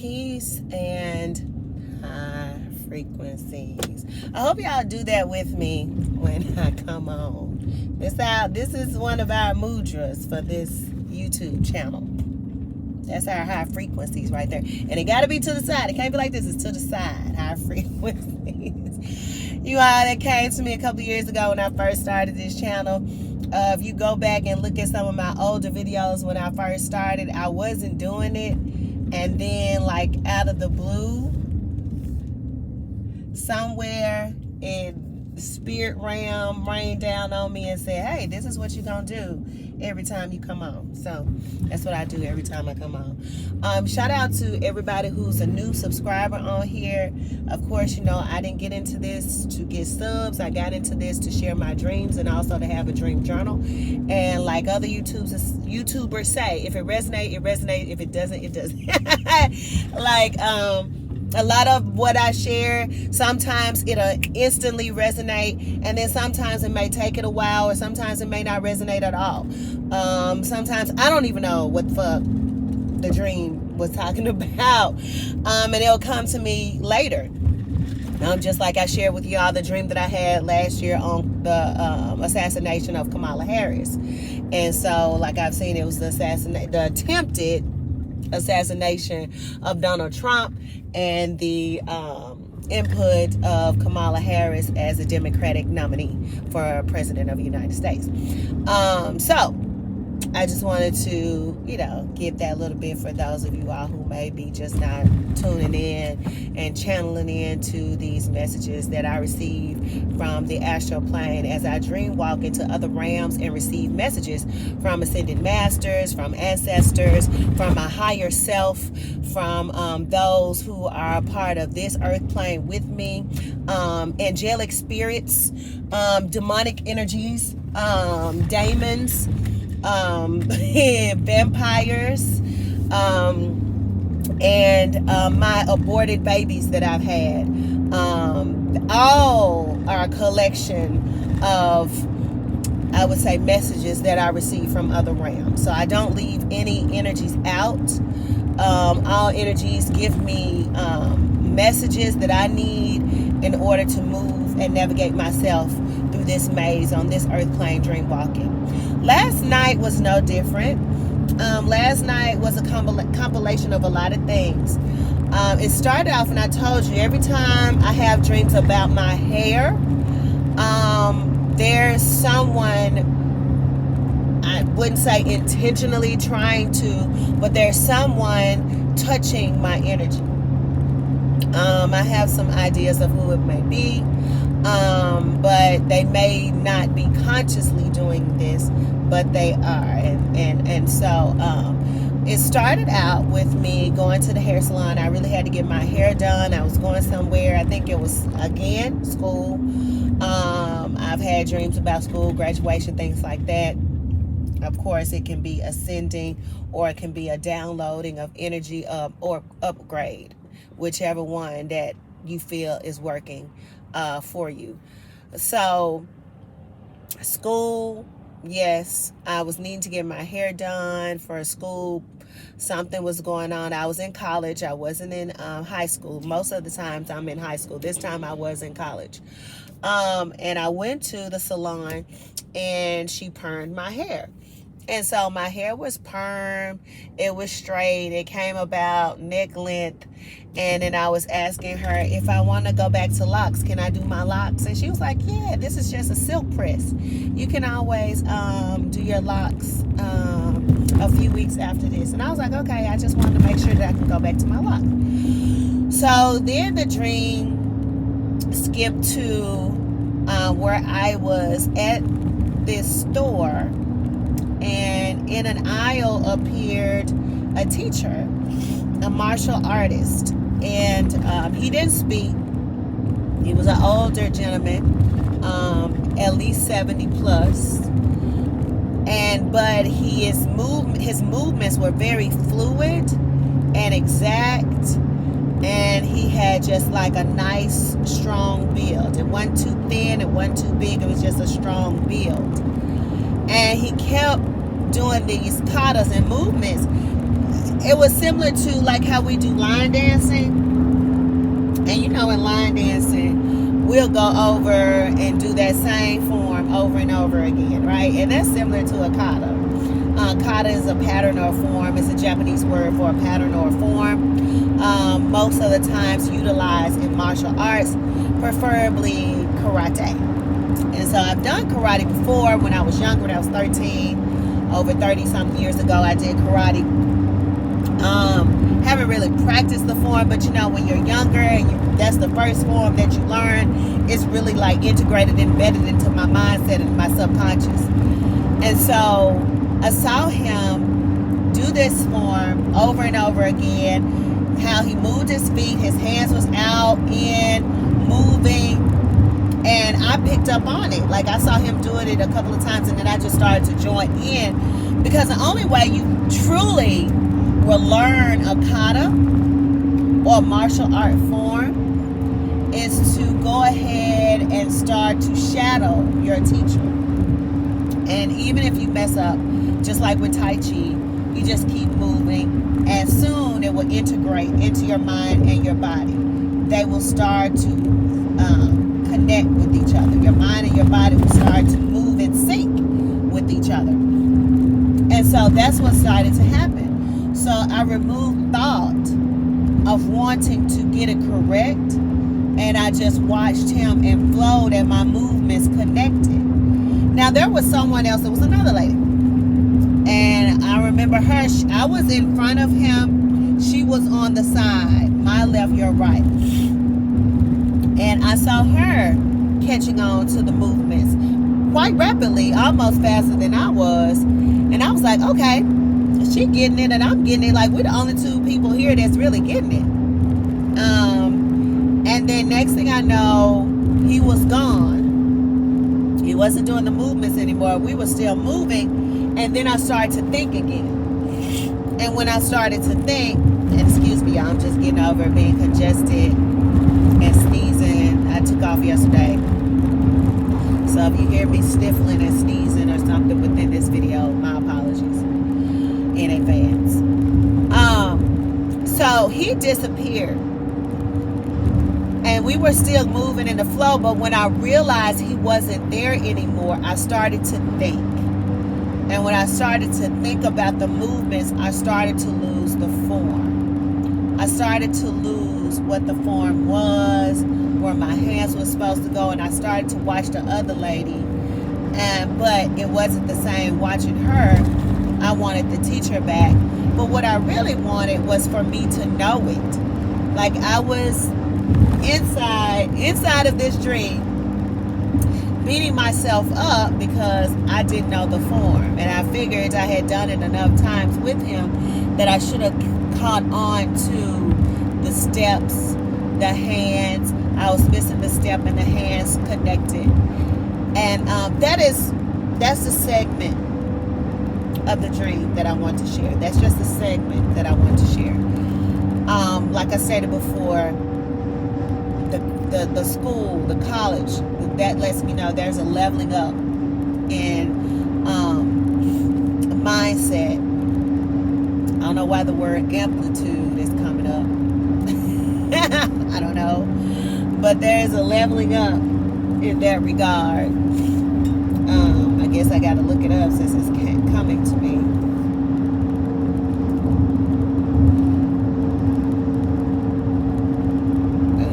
peace and high frequencies. I hope y'all do that with me when I come on. This is one of our mudras for this YouTube channel. That's our high frequencies right there. And it got to be to the side. It can't be like this. It's to the side. High frequencies. You all that came to me a couple years ago when I first started this channel. If you go back and look at some of my older videos when I first started, I wasn't doing it. And then, like, out of the blue, somewhere in the spirit realm rained down on me and said, hey, this is what you're going to do every time you come on. So that's what I do every time I come on. Shout out to everybody who's a new subscriber on here. Of course, you know, I didn't get into this to get subs. I got into this to share my dreams and also to have a dream journal. And like other YouTubers say, if it resonates, it resonates. If it doesn't, it doesn't. Like, a lot of what I share, sometimes it'll instantly resonate, and then sometimes it may take it a while, or sometimes it may not resonate at all. Sometimes I don't even know what the fuck the dream was talking about, and it'll come to me later. Just like I shared with y'all the dream that I had last year on the assassination of Kamala Harris. And so, like I've seen, it was the attempted assassination of Donald Trump and the input of Kamala Harris as a Democratic nominee for President of the United States. So I just wanted to, you know, give that little bit for those of you all who may be just not tuning in and channeling into these messages that I receive from the astral plane as I dream walk into other realms and receive messages from ascended masters, from ancestors, from my higher self, from those who are a part of this earth plane with me, angelic spirits, demonic energies, demons, vampires, and my aborted babies that I've had. All are a collection of, I would say, messages that I receive from other realms. So I don't leave any energies out. All energies give me messages that I need in order to move and navigate myself through this maze on this earth plane dream walking. Last night was no different. Last night was a compilation of a lot of things. It started off, and I told you, every time I have dreams about my hair, there's someone, I wouldn't say intentionally trying to, but there's someone touching my energy. I have some ideas of who it may be, but they may not be consciously doing this, but they are. And so it started out with me going to the hair salon. I really had to get my hair done. I was going somewhere. I think it was, again, school. I've had dreams about school, graduation, things like that. Of course, it can be ascending, or it can be a downloading of energy or upgrade, whichever one that you feel is working for you. So, school, yes, I was needing to get my hair done for school. Something was going on. I was in college. I wasn't in high school. Most of the times I'm in high school. This time I was in college. And I went to the salon, and she permed my hair. And so my hair was permed. It was straight. It came about neck length. And then I was asking her, if I want to go back to locks, can I do my locks? And she was like, yeah, this is just a silk press. You can always do your locks a few weeks after this. And I was like, okay, I just wanted to make sure that I can go back to my lock. So then the dream skipped to where I was at this store, and in an aisle appeared a teacher, a martial artist, and he didn't speak. He was an older gentleman, at least 70 plus, but his movements were very fluid and exact, and he had just like a nice strong build. It wasn't too thin, it wasn't too big, it was just a strong build. And he kept doing these katas and movements. it was similar to like how we do line dancing. And you know, in line dancing, we'll go over and do that same form over and over again, right? And that's similar to a kata. Kata is a pattern or form. It's a Japanese word for a pattern or a form. Most of the times utilized in martial arts, preferably karate. And so I've done karate before when I was younger, when I was 13, over 30-something years ago, I did karate. Haven't really practiced the form, but you know, when you're younger and that's the first form that you learn, it's really like integrated, embedded into my mindset and my subconscious. And so I saw him do this form over and over again, how he moved his feet, his hands was out, in, moving, and I picked up on it. Like I saw him doing it a couple of times, and then I just started to join in, because the only way you truly will learn a kata or martial art form is to go ahead and start to shadow your teacher. And even if you mess up, just like with Tai Chi, you just keep moving, and soon it will integrate into your mind and your body. They will start to connect with each other. Your mind and your body will start to move in sync with each other. And so that's what started to happen. So I removed thought of wanting to get it correct, and I just watched him and flowed, and my movements connected. Now there was someone else, there was another lady, and I remember her, I was in front of him, she was on the side, my left, your right, and I saw her catching on to the movements quite rapidly, almost faster than I was, and I was like, okay, she getting it and I'm getting it. Like, we're the only two people here that's really getting it. And then next thing I know, he was gone. He wasn't doing the movements anymore. We were still moving. And then I started to think again. And when I started to think, and excuse me, I'm just getting over being congested and sneezing. I took off yesterday. So if you hear me sniffling and sneezing or something within this video, my apologies in advance. So he disappeared, and we were still moving in the flow, but when I realized he wasn't there anymore, I started to think. And when I started to think about the movements, I started to lose the form. I started to lose what the form was, where my hands were supposed to go, and I started to watch the other lady, but it wasn't the same watching her. I wanted to teach her back, but what I really wanted was for me to know it. Like I was inside of this dream, beating myself up because I didn't know the form, and I figured I had done it enough times with him that I should have caught on to the steps, the hands. I was missing the step and the hands connected, and that's the segment of the dream that I want to share. That's just a segment that I want to share. Like I said before, the school, the college, that lets me know there's a leveling up in mindset. I don't know why the word amplitude is coming up. I don't know, but there's a leveling up in that regard. I guess I got to look it up since it's coming to me.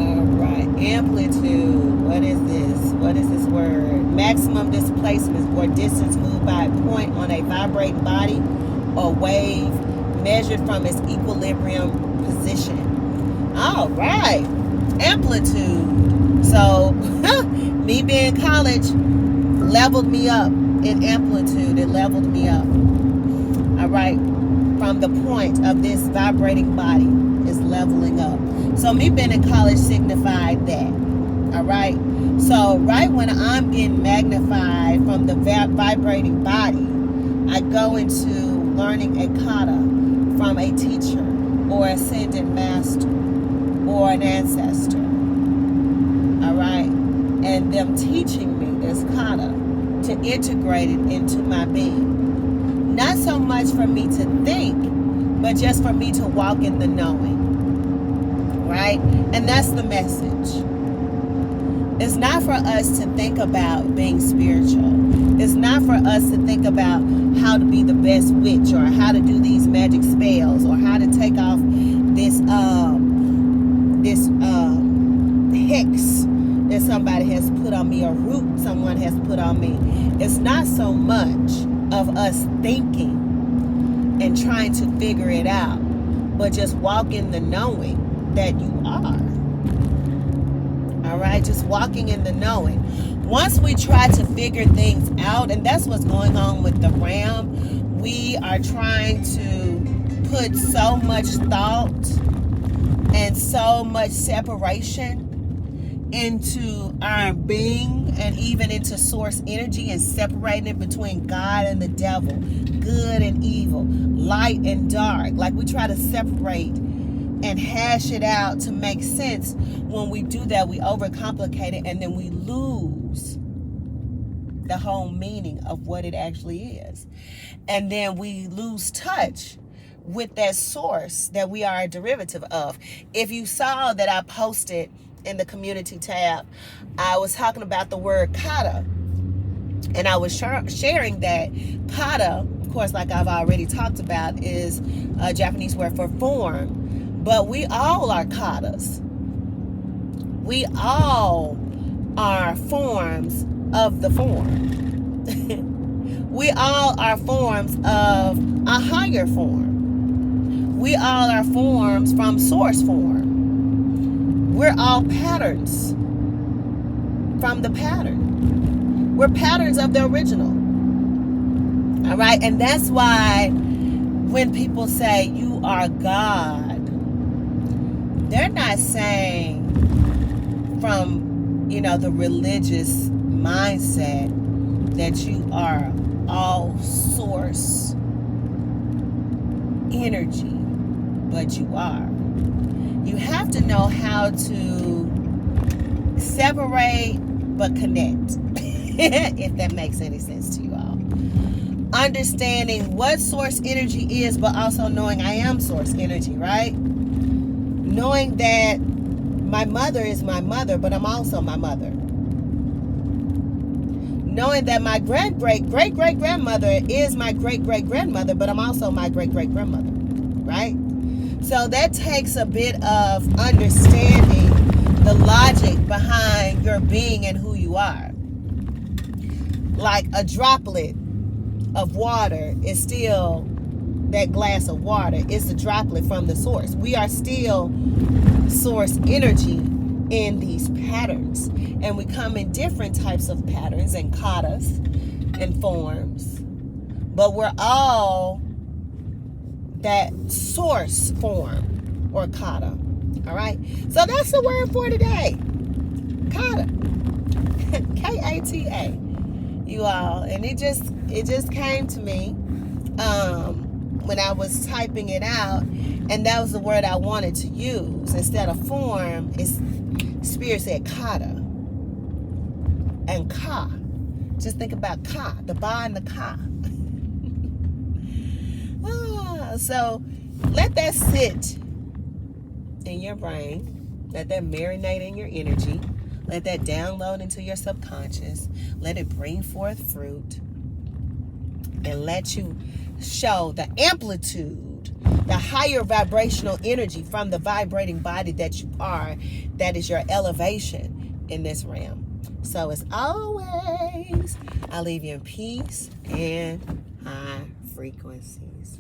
All right, amplitude. What is this? What is this word? Maximum displacement or distance moved by a point on a vibrating body or wave measured from its equilibrium position. All right, amplitude. So, me being college leveled me up in amplitude. It leveled me up. All right, from the point of this vibrating body is leveling up. So me being in college signified that. All right, so right when I'm getting magnified from the vibrating body, I go into learning a kata from a teacher or ascended master or an ancestor. All right, and them teaching me this kata to integrate it into my being. Not so much for me to think, but just for me to walk in the knowing, right? And that's the message. It's not for us to think about being spiritual. It's not for us to think about how to be the best witch, or how to do these magic spells, or how to take off this hex that somebody has put on me, or root someone has put on me. It's not so much of us thinking and trying to figure it out, but just walk in the knowing that you are. All right, just walking in the knowing. Once we try to figure things out, and that's what's going on with the ram, we are trying to put so much thought and so much separation into our being, and even into source energy, and separating it between God and the devil, good and evil, light and dark. Like, we try to separate and hash it out to make sense. When we do that, we overcomplicate it, and then we lose the whole meaning of what it actually is. And then we lose touch with that source that we are a derivative of. If you saw that I posted in the community tab, I was talking about the word kata, and I was sharing that kata, of course, like I've already talked about, is a Japanese word for form. But we all are katas. We all are forms of the form. We all are forms of a higher form. We all are forms from source form. We're all patterns from the pattern. We're patterns of the original. All right? And that's why when people say you are God, they're not saying from, the religious mindset that you are all source energy, but you are. You have to know how to separate but connect, if that makes any sense to you all. Understanding what source energy is, but also knowing I am source energy, right? Knowing that my mother is my mother, but I'm also my mother. Knowing that my great-great-great-great-grandmother is my great-great-grandmother, but I'm also my great-great-grandmother, right? So that takes a bit of understanding the logic behind your being and who you are. Like a droplet of water is still that glass of water. It's a droplet from the source. We are still source energy in these patterns, and we come in different types of patterns and katas and forms, but we're all that source form or kata. All right, so that's the word for today, kata. K-A-T-A, you all. And it just came to me when I was typing it out, and that was the word I wanted to use instead of form. It's Spirit said kata and ka. Just think about ka, the ba and the ka. So let that sit in your brain. Let that marinate in your energy. Let that download into your subconscious. Let it bring forth fruit, and let you show the amplitude, the higher vibrational energy from the vibrating body that you are. That is your elevation in this realm. So as always, I leave you in peace and high frequencies.